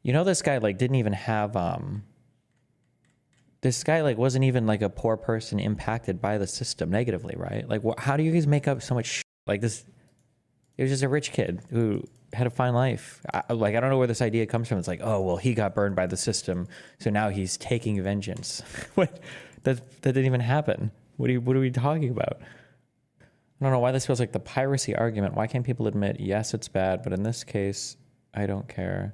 You know, this guy like didn't even have this guy like wasn't even like a poor person impacted by the system negatively, right? Like, how do you guys make up so much like this? It was just a rich kid who had a fine life. I don't know where this idea comes from. It's like, oh well, he got burned by the system, so now he's taking vengeance. What? That didn't even happen. What are we talking about? I don't know why this feels like the piracy argument. Why can't people admit, yes, it's bad, but in this case, I don't care.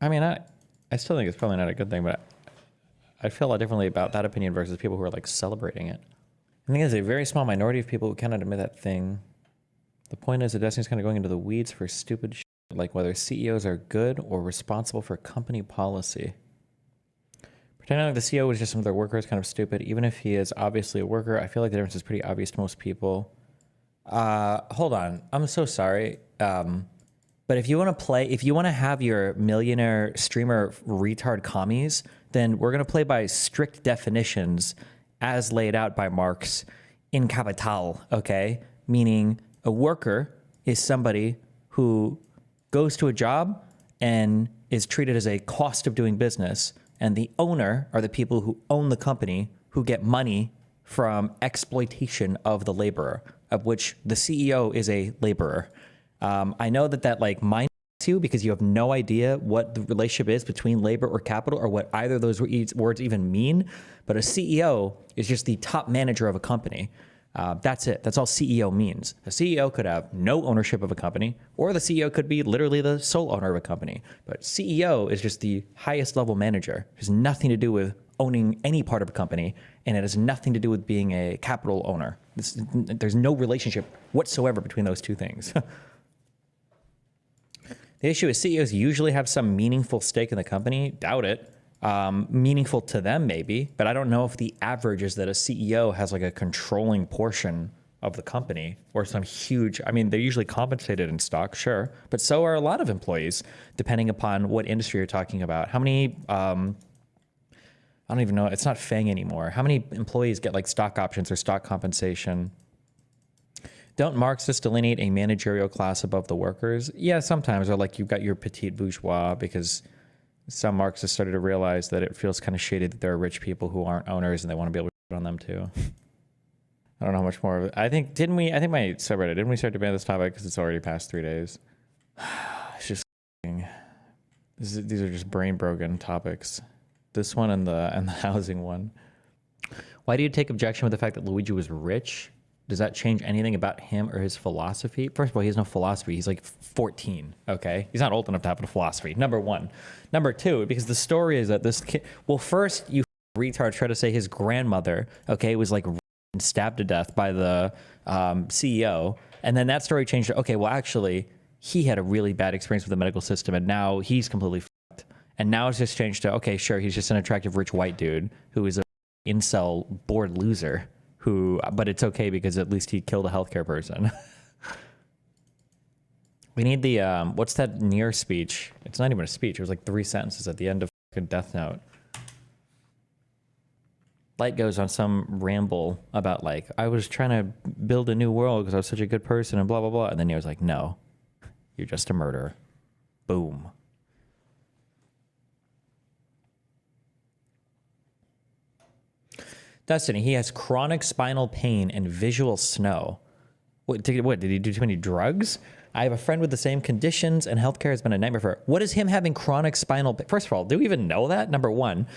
I mean, I still think it's probably not a good thing, but I feel a lot differently about that opinion versus people who are like celebrating it. I think there's a very small minority of people who cannot admit that thing. The point is that Destiny's kind of going into the weeds for stupid shit, like whether CEOs are good or responsible for company policy. Pretending like the CEO was just some of their workers kind of stupid. Even if he is obviously a worker, I feel like the difference is pretty obvious to most people. Hold on. I'm so sorry. But if you want to have your millionaire streamer retard commies, then we're going to play by strict definitions as laid out by Marx in Capital, okay? Meaning a worker is somebody who goes to a job and is treated as a cost of doing business. And the owner are the people who own the company who get money from exploitation of the laborer, of which the CEO is a laborer. I know that like minds you because you have no idea what the relationship is between labor or capital or what either of those words even mean. But a CEO is just the top manager of a company. That's it. That's all CEO means. A CEO could have no ownership of a company, or the CEO could be literally the sole owner of a company. But CEO is just the highest level manager. It has nothing to do with owning any part of a company, and it has nothing to do with being a capital owner. There's no relationship whatsoever between those two things. The issue is CEOs usually have some meaningful stake in the company. Doubt it. Meaningful to them, maybe, but I don't know if the average is that a CEO has like a controlling portion of the company or some huge, I mean, they're usually compensated in stock, sure, but so are a lot of employees, depending upon what industry you're talking about. How many, I don't even know, it's not FANG anymore. How many employees get like stock options or stock compensation? Don't Marxists delineate a managerial class above the workers? Yeah, sometimes, or like you've got your petite bourgeois because some Marxists started to realize that it feels kind of shady that there are rich people who aren't owners and they want to be able to shit on them too. I don't know how much more of it. I think my subreddit, didn't we start to ban this topic because it's already past 3 days? It's just these are just brain broken topics. This one and the housing one. Why do you take objection with the fact that Luigi was rich? Does that change anything about him or his philosophy? First of all, he has no philosophy. He's like 14, okay? He's not old enough to have a philosophy, number one. Number two, because the story is that this kid, well, first, you retard try to say his grandmother, okay, was like stabbed to death by the CEO. And then that story changed to, okay, well, actually, he had a really bad experience with the medical system and now he's completely fucked. And now it's just changed to, okay, sure, he's just an attractive rich white dude who is a incel bored loser. But it's okay because at least he killed a healthcare person. We need the, what's that near speech? It's not even a speech. It was like 3 sentences at the end of fucking Death Note. Light goes on some ramble about like, I was trying to build a new world because I was such a good person and blah, blah, blah. And then he was like, no, you're just a murderer. Boom. Destiny, he has chronic spinal pain and visual snow. What, did he do too many drugs? I have a friend with the same conditions and healthcare has been a nightmare for her. What is him having chronic spinal pain? First of all, do we even know that? Number one.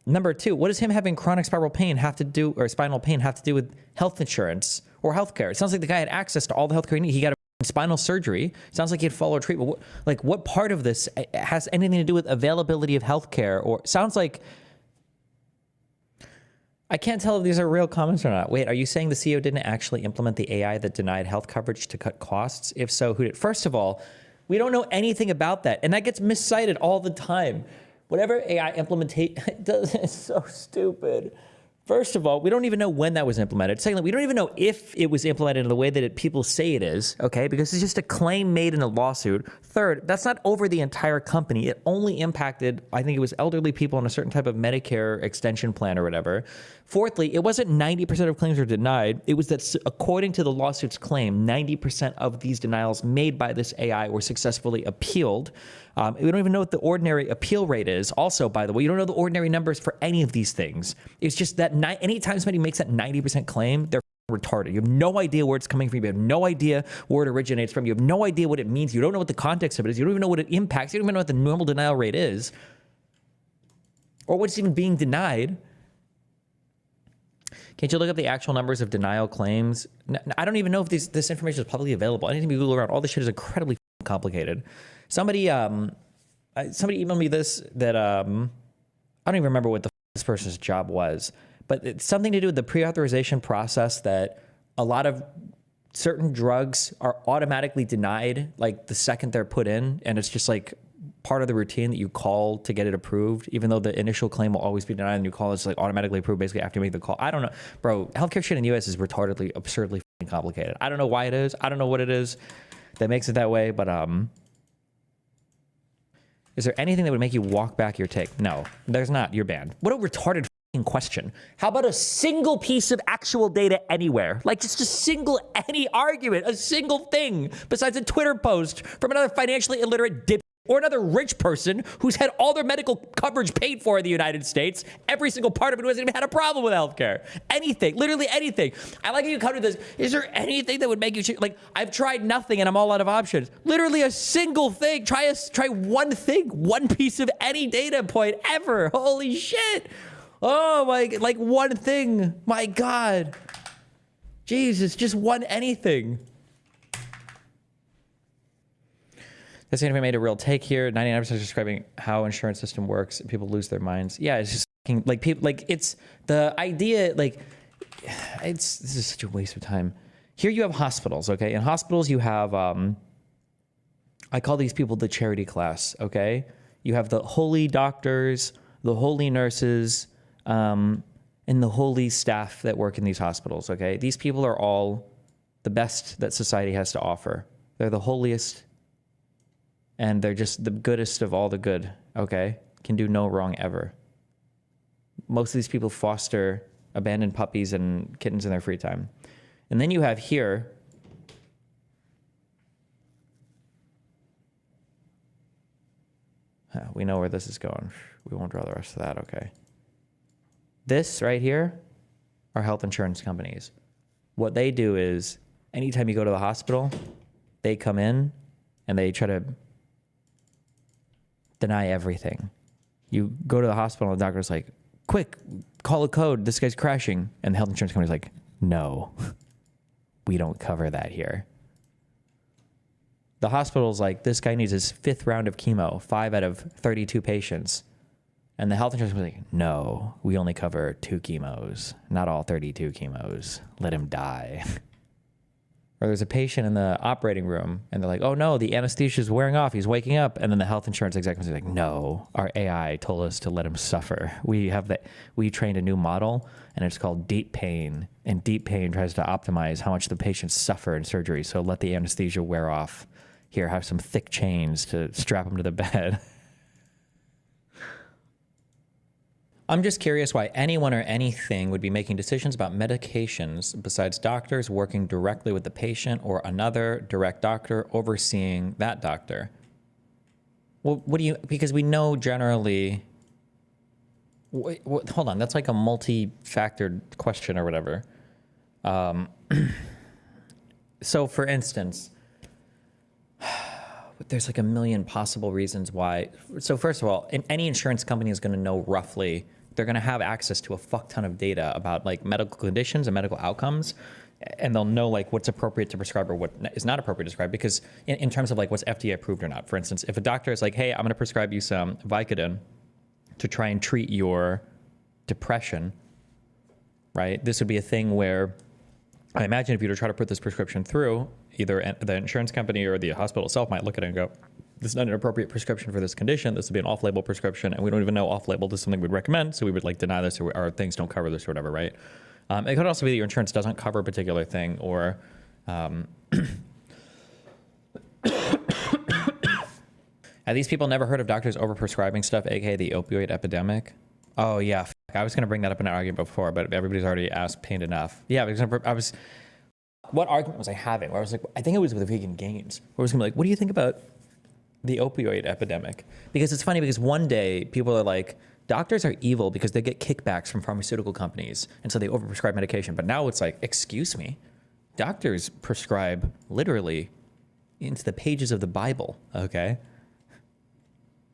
Number two, what does him having chronic spinal pain have to do, or spinal pain have to do with health insurance or healthcare? It sounds like the guy had access to all the healthcare he needed. He got a spinal surgery. It sounds like he had followed treatment. What part of this has anything to do with availability of healthcare? Or sounds like, I can't tell if these are real comments or not. Wait, are you saying the CEO didn't actually implement the AI that denied health coverage to cut costs? If so, who did? First of all, we don't know anything about that. And that gets miscited all the time. Whatever AI implementation does, it's so stupid. First of all, we don't even know when that was implemented. Secondly, we don't even know if it was implemented in the way that people say it is, okay? Because it's just a claim made in a lawsuit. Third, that's not over the entire company. It only impacted, I think it was elderly people on a certain type of Medicare extension plan or whatever. Fourthly, it wasn't 90% of claims were denied. It was that, according to the lawsuit's claim, 90% of these denials made by this AI were successfully appealed. We don't even know what the ordinary appeal rate is. Also, by the way, you don't know the ordinary numbers for any of these things. It's just that anytime somebody makes that 90% claim, they're retarded. You have no idea where it's coming from. You have no idea where it originates from. You have no idea what it means. You don't know what the context of it is. You don't even know what it impacts. You don't even know what the normal denial rate is or what's even being denied. Can't you look up the actual numbers of denial claims? I don't even know if this information is publicly available. Anything you Google around, all this shit is incredibly complicated. Somebody emailed me this that I don't even remember what this person's job was, but it's something to do with the pre-authorization process that a lot of certain drugs are automatically denied like the second they're put in, and it's just like part of the routine that you call to get it approved, even though the initial claim will always be denied and you call it's like automatically approved basically after you make the call. I don't know, bro. Healthcare shit in the US is retardedly, absurdly complicated. I don't know why it is. I don't know what it is that makes it that way, but is there anything that would make you walk back your take? No, there's not. You're banned. What a retarded question. How about a single piece of actual data anywhere? Like just a single, any argument, a single thing besides a Twitter post from another financially illiterate dip or another rich person who's had all their medical coverage paid for in the United States, every single part of it, who hasn't even had a problem with healthcare. Anything, literally anything. I like how you come to this. Is there anything that would make you like? I've tried nothing and I'm all out of options. Literally a single thing. Try one thing, one piece of any data point ever. Holy shit! Oh my, like one thing. My God, Jesus, just one anything. Has anyone made a real take here? 99% describing how insurance system works. People lose their minds. Yeah, it's just like people, like it's the idea, like this is such a waste of time. Here you have hospitals, okay? In hospitals you have, I call these people the charity class, okay? You have the holy doctors, the holy nurses, and the holy staff that work in these hospitals, okay? These people are all the best that society has to offer. They're the holiest, and they're just the goodest of all the good, okay? Can do no wrong ever. Most of these people foster abandoned puppies and kittens in their free time. And then you have here, we know where this is going. We won't draw the rest of that, okay? This right here are health insurance companies. What they do is, anytime you go to the hospital, they come in and they try to deny everything. You go to the hospital and the doctor's like, quick, call a code, this guy's crashing. And the health insurance company's like, no, we don't cover that here. The hospital's like, this guy needs his 5th round of chemo, 5 out of 32 patients. And the health insurance company's like, no, we only cover 2 chemos, not all 32 chemos. Let him die. Or there's a patient in the operating room and they're like, oh no, the anesthesia is wearing off. He's waking up. And then the health insurance executive is like, no, our AI told us to let him suffer. We trained a new model and it's called deep pain. And deep pain tries to optimize how much the patients suffer in surgery. So let the anesthesia wear off. Here, have some thick chains to strap him to the bed. I'm just curious why anyone or anything would be making decisions about medications besides doctors working directly with the patient or another direct doctor overseeing that doctor. Well, because we know generally, hold on, that's like a multi-factored question or whatever. So for instance, there's like a million possible reasons why. So first of all, any insurance company is going to know roughly, they're going to have access to a fuck ton of data about like medical conditions and medical outcomes. And they'll know like what's appropriate to prescribe or what is not appropriate to prescribe, because in terms of like what's FDA approved or not. For instance, if a doctor is like, hey, I'm going to prescribe you some Vicodin to try and treat your depression, right? This would be a thing where I imagine if you were to try to put this prescription through, either the insurance company or the hospital itself might look at it and go, this is not an appropriate prescription for this condition. This would be an off-label prescription, and we don't even know off-label is something we'd recommend, so we would like deny this, or our things don't cover this or whatever, right? It could also be that your insurance doesn't cover a particular thing, or have these people never heard of doctors overprescribing stuff, aka the opioid epidemic? Oh yeah, I was gonna bring that up in an argument before, but everybody's already asked pain enough. Yeah, because what argument was I having? Where I was like, I think it was with Vegan Gains, where I was gonna be like, what do you think about the opioid epidemic. Because it's funny because one day people are like, doctors are evil because they get kickbacks from pharmaceutical companies. And so they overprescribe medication. But now it's like, excuse me, doctors prescribe literally into the pages of the Bible. Okay.